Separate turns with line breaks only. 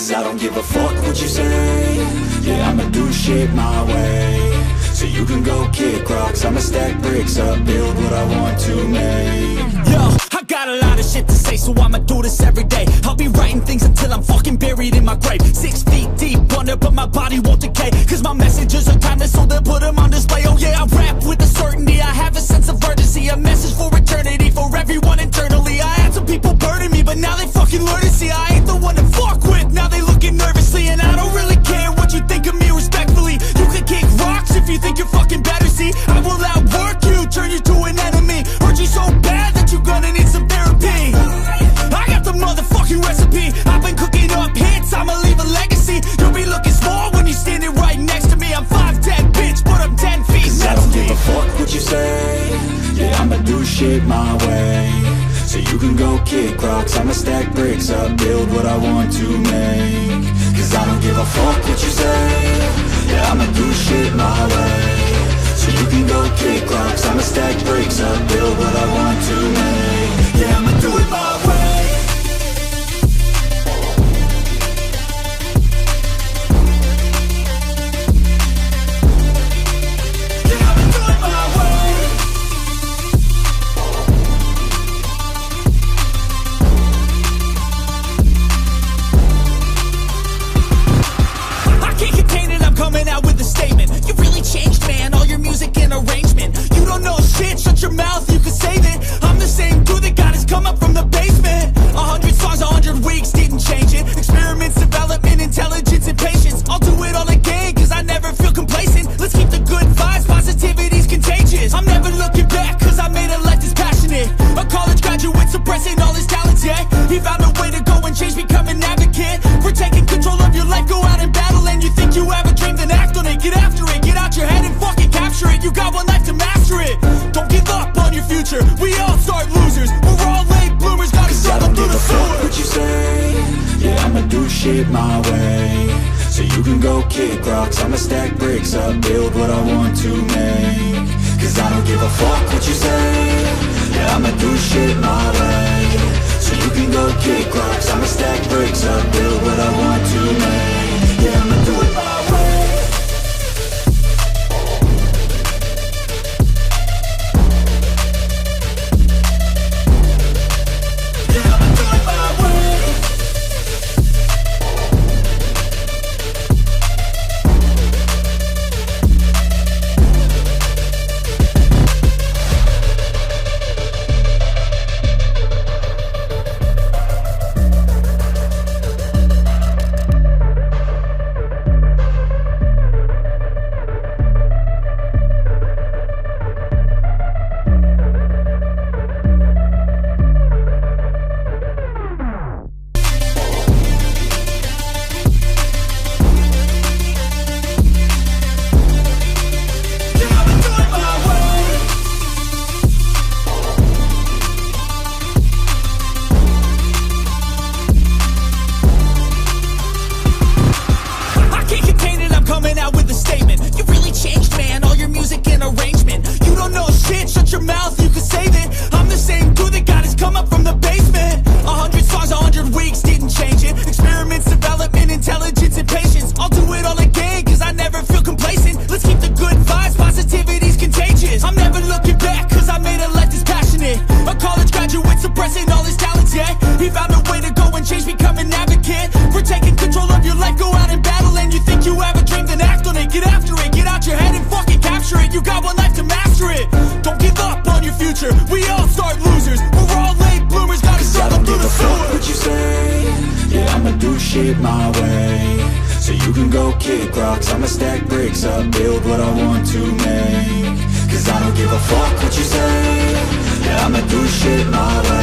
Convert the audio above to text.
Cause I don't give a fuck what you say. Yeah, I'ma do shit my way. So you can go kick rocks, I'ma stack bricks up, build what I want to make.
Yo, I got a lot of shit to say, so I'ma do this every day. I'll be writing things until I'm fucking buried in my grave. 6 feet deep under, but my body won't decay. Cause my messages are timeless, so they'll put them on display. Oh yeah, I rap with a certainty, I have a sense of urgency. A message for eternity, for everyone internally. I had some people burning me, but now they fucking learn to see I ain't the one to fuck with, now they looking nervously. And I don't really care what you think of me, respectfully. You can kick rocks if you think you're fucking better, see. I will outwork you, turn you to an enemy. Hurt you so bad that you're gonna need some therapy. I got the motherfucking recipe, I've been cooking up hits, I'ma leave a legacy. You'll be looking small when you're standing right next to me. I'm 5'10", bitch, but I'm 10 feet next to me.
I don't give a fuck what you say. Yeah, I'ma do shit my way. So you can go kick rocks, I'ma stack bricks up, build what I want to make. Cause I don't give a fuck what you say. Yeah, I'ma do shit my way. So you can go kick rocks, I'ma stack bricks up, build what I want to make. Yeah, I'ma do it my way.
Coming out with a statement. You really changed, man, all your music and arrangement. You don't know shit, shut your mouth, you can save it. I'm the same dude that got his come up from the basement. 100 songs, 100 weeks, didn't change it. Experiments, development, intelligence, and patience. I'll do it all again, cause I never feel complacent. Let's keep the good vibes, positivity's contagious. I'm never looking back, cause I made a life that's passionate. A college graduate suppressing all his talents, yeah. He found a way to go and change, become an advocate. For taking control of your life, go out and battle. And you think you have a dream, then act on it, get after it. Get out your head and fucking capture it. You got one life to master it. Don't give up on your future, we all start losers. We're all late bloomers, gotta struggle through the sewer.
What you say? Yeah, I'ma do shit my way. So you can go kick rocks, I'ma stack bricks up, build what I want to make. Cause I don't give a fuck what you say. Yeah, I'ma do shit my way. So you can go kick rocks, I'ma stack bricks up, build what I want to make. Yeah, I'ma do it my way. Shit my way. So you can go kick rocks, I'ma stack bricks up, build what I want to make. Cause I don't give a fuck what you say. Yeah, I'ma do shit my way.